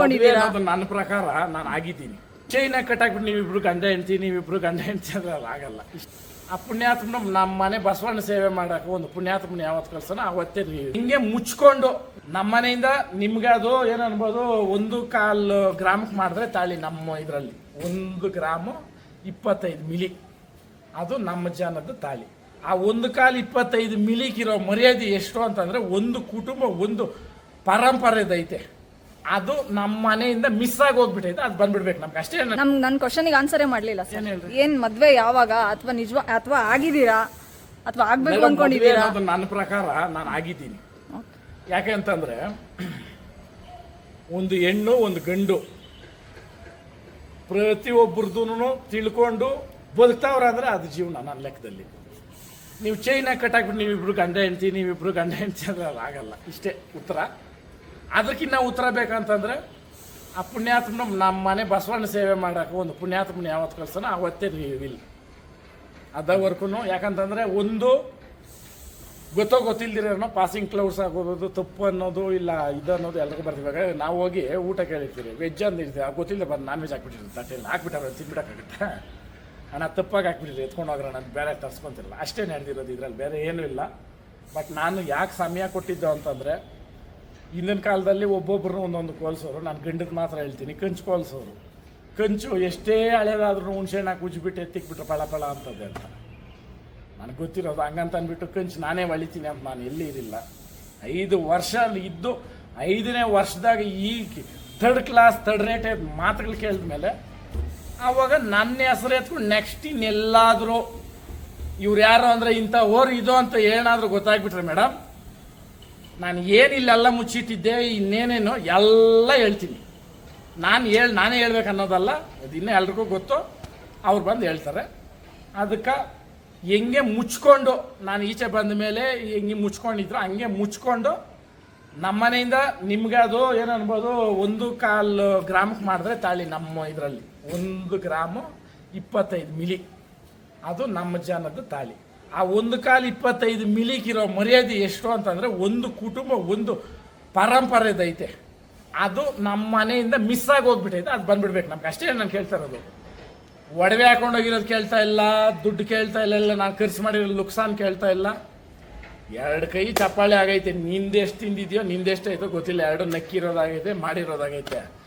ಬಂದ್ಕೊಂಡಿದ್ದೀರಾ? ನನ್ನ ಪ್ರಕಾರ ನಾನು ಆಗಿದ್ದೀನಿ. ಚೈನ ಕಟ್ಟಾಕ್ಬಿಟ್ಟು ನೀವಿಬ್ರು ಗಂಡ ಹೆಂಡ್ತಿ ಅಂದ್ರೆ ಅದು ಆಗಲ್ಲ. ಆ ಪುಣ್ಯಾತ್ಮನ ನಮ್ಮ ಮನೆ ಬಸವಣ್ಣ ಸೇವೆ ಮಾಡಕ್ಕೆ ಒಂದು ಪುಣ್ಯಾತ್ಮನ ಯಾವತ್ತು ಕಳ್ಸೋಣ ಅವತ್ತೇ ನೀವು ಹಿಂಗೆ ಮುಚ್ಕೊಂಡು ನಮ್ಮ ಮನೆಯಿಂದ ನಿಮ್ಗೆ ಅದು ಏನು ಅನ್ಬೋದು, 1/4 ಗ್ರಾಮಕ್ಕೆ ಮಾಡಿದ್ರೆ ತಾಳಿ ನಮ್ಮ ಇದರಲ್ಲಿ 1 ಗ್ರಾಮು 25 ಮಿಲಿ ಅದು ನಮ್ಮ ಜನದ ತಾಳಿ. ಆ 1/4 25 ಮಿಲಿಗಿರೋ ಮರ್ಯಾದೆ ಎಷ್ಟು ಅಂತಂದ್ರೆ ಒಂದು ಕುಟುಂಬ ಒಂದು ಪರಂಪರೆದೈತೆ, ಅದು ನಮ್ಮ ಮನೆಯಿಂದ ಮಿಸ್ ಆಗಿ ಹೋಗ್ಬಿಟ್ಟೈತೆ, ಅದು ಬಂದ್ಬಿಡ್ಬೇಕು ನಮ್ಗೆ ಅಷ್ಟೇ. ನನ್ನ ಕ್ವಶನ್ಗೆ ಆನ್ಸರೇ ಮಾಡ್ಲಿಲ್ಲ ಸರ್. ಏನ್ ಮದ್ವೆ ಯಾವಾಗ ಅಥವಾ ಆಗಿದ್ದೀರಾ ಅಥವಾ ಆಗ್ಬೇಕು ಅನ್ಕೊಂಡಿದ್ದೀರಾ? ನನ್ನ ಪ್ರಕಾರ ನಾನು ಆಗಿದ್ದೀನಿ. ಯಾಕೆ ಅಂತಂದ್ರೆ ಒಂದು ಹೆಣ್ಣು ಒಂದು ಗಂಡು ಪ್ರತಿಯೊಬ್ಬರದೂ ತಿಳ್ಕೊಂಡು ಬದುಕ್ತಾವ್ರಂದ್ರೆ ಅದು ಜೀವನ ನನ್ನ ಲೆಕ್ಕದಲ್ಲಿ. ನೀವು ಚೈನ ಕಟ್ಟಾಕ್ಬಿಟ್ಟು ನೀವಿಬ್ರು ಗಂಡ ಹೆಂಡ್ತಿ ಅಂದ್ರೆ ಅದು ಆಗಲ್ಲ. ಇಷ್ಟೇ ಉತ್ತರ. ಅದಕ್ಕಿಂತ ಉತ್ತರ ಬೇಕಂತಂದ್ರೆ ಆ ಪುಣ್ಯಾತ್ಮನ ನಮ್ಮ ಮನೆ ಬಸವಣ್ಣ ಸೇವೆ ಮಾಡಕ್ಕೆ ಒಂದು ಪುಣ್ಯಾತ್ಮನ ಯಾವತ್ತು ಕಳ್ಸೋಣ ಅವತ್ತೇ ನೀವಿಲ್ಲ ಅದವರೆಗೂ. ಯಾಕಂತಂದ್ರೆ ಒಂದು ಗೊತ್ತಿಲ್ದಿರೋನೋ ಪಾಸಿಂಗ್ ಕ್ಲೌಡ್ಸ್ ಆಗೋದು ತಪ್ಪು ಅನ್ನೋದು ಇಲ್ಲ ಇದು ಅನ್ನೋದು ಎಲ್ರಿಗೂ ಬರ್ತಿವಾಗ ನಾವು ಹೋಗಿ ಊಟ ಕೇಳಿರ್ತೀವಿ, ವೆಜ್ ಅಂದಿರ್ತೀವಿ, ಆ ಗೊತ್ತಿಲ್ಲ ಬಂದು ನಾನ್ ವೆಜ್ ಹಾಕ್ಬಿಟ್ಟಿರ್ತೀವಿ, ತಟ್ಟೆಯಲ್ಲಿ ಹಾಕ್ಬಿಟ್ಟಾರೆ ತಿನ್ಬಿಡಕ್ಕಾಗುತ್ತೆ. ನಾನು ತಪ್ಪಾಗಿ ಹಾಕ್ಬಿಟ್ಟಿರಿ ಎತ್ಕೊಂಡು ಹೋಗ್ರ ನಾನು ಬೇರೆ ತರ್ಸ್ಕೊಂತಿರಲ್ಲ, ಅಷ್ಟೇ ನಡೆದಿರೋದು ಇದ್ರಲ್ಲಿ, ಬೇರೆ ಏನೂ ಇಲ್ಲ. ಬಟ್ ನಾನು ಯಾಕೆ ಸಮಯ ಕೊಟ್ಟಿದ್ದು ಅಂತಂದರೆ ಹಿಂದಿನ ಕಾಲದಲ್ಲಿ ಒಬ್ಬೊಬ್ಬರನ್ನ ಒಂದೊಂದು ಕೋಲ್ಸೋರು, ನಾನು ಗಂಡಕ್ಕೆ ಮಾತ್ರ ಹೇಳ್ತೀನಿ ಕಂಚು ಕೋಲ್ಸೋರು. ಕಂಚು ಎಷ್ಟೇ ಹಳೇದಾದ್ರೂ ಹುಣ್ಸೆಹಣ್ಣು ಹಾಕಿ ಉಜ್ಜಿಬಿಟ್ಟು ಎತ್ತಿಕ್ಬಿಟ್ರೆ ಪಳ ಅಂತದೆ ಅಂತ ನನಗೆ ಗೊತ್ತಿರೋದು. ಹಂಗಂತ ಅಂದ್ಬಿಟ್ಟು ಕಂಚು ನಾನೇ ಹೊಳಿತೀನಿ ಅಂತ ನಾನು ಎಲ್ಲಿ ಇರಿಲ್ಲ. 5 ವರ್ಷ ಇದ್ದು 5ನೇ ವರ್ಷದಾಗ ಈ ಥರ್ಡ್ ರೇಟ್ ಮಾತುಗಳು ಕೇಳಿದ ಮೇಲೆ ಆವಾಗ ನನ್ನ ಹೆಸರು ಎತ್ಕೊಂಡು ನೆಕ್ಸ್ಟ್ ಇನ್ನೆಲ್ಲಾದರೂ ಇವ್ರು ಯಾರು ಅಂದರೆ ಇಂಥ ಇದು ಅಂತ ಏನಾದರೂ ಗೊತ್ತಾಗ್ಬಿಟ್ರೆ ಮೇಡಮ್, ನಾನು ಏನಿಲ್ಲೆಲ್ಲ ಮುಚ್ಚಿಟ್ಟಿದ್ದೆ ಇನ್ನೇನೇನೋ ಎಲ್ಲ ಹೇಳ್ತೀನಿ. ನಾನೇ ಹೇಳ್ಬೇಕು ಅನ್ನೋದಲ್ಲ, ಅದು ಇನ್ನೂ ಎಲ್ರಿಗೂ ಗೊತ್ತು, ಅವ್ರು ಬಂದು ಹೇಳ್ತಾರೆ. ಅದಕ್ಕೆ ಹೆಂಗೆ ಮುಚ್ಕೊಂಡು ನಾನು ಈಚೆ ಬಂದ ಮೇಲೆ ಹೆಂಗೆ ಮುಚ್ಕೊಂಡಿದ್ರು ಹಂಗೆ ಮುಚ್ಕೊಂಡು ನಮ್ಮ ಮನೆಯಿಂದ ನಿಮ್ಗೆ ಅದು ಏನು ಅನ್ಬೋದು, 1/4 ಗ್ರಾಮಕ್ಕೆ ಮಾಡಿದ್ರೆ ತಾಳಿ ನಮ್ಮ ಇದರಲ್ಲಿ 1 ಗ್ರಾಮು 25 ಮಿಲಿ ಅದು ನಮ್ಮ ಜನದ ತಾಳಿ. ಆ 1/4 25 ಮಿಲಿಗಿರೋ ಮರ್ಯಾದೆ ಎಷ್ಟು ಅಂತಂದ್ರೆ ಒಂದು ಕುಟುಂಬ ಒಂದು ಪರಂಪರೆದೈತೆ, ಅದು ನಮ್ಮ ಮನೆಯಿಂದ ಮಿಸ್ ಆಗಿ ಹೋಗ್ಬಿಟ್ಟೈತೆ, ಅದು ಬಂದ್ಬಿಡ್ಬೇಕು ನಮ್ಗೆ ಅಷ್ಟೇ. ನಾನು ಕೇಳ್ತಾ ಇರೋದು ಒಡವೆ ಹಾಕೊಂಡೋಗಿರೋದು ಕೇಳ್ತಾ ಇಲ್ಲ, ದುಡ್ಡು ಕೇಳ್ತಾ ಇಲ್ಲ, ನಾನು ಖರ್ಚು ಮಾಡಿರೋ ಲುಕ್ಸಾನ್ ಕೇಳ್ತಾ ಇಲ್ಲ. 2 ಕೈ ಚಪ್ಪಾಳೆ ಆಗೈತೆ, ನಿಂದೆಷ್ಟು ತಿಂದಿದ್ಯೋ ನಿಂದೆಷ್ಟು ಐತೋ ಗೊತ್ತಿಲ್ಲ, 2 ನಕ್ಕಿರೋದಾಗೈತೆ ಮಾಡಿರೋದಾಗೈತೆ.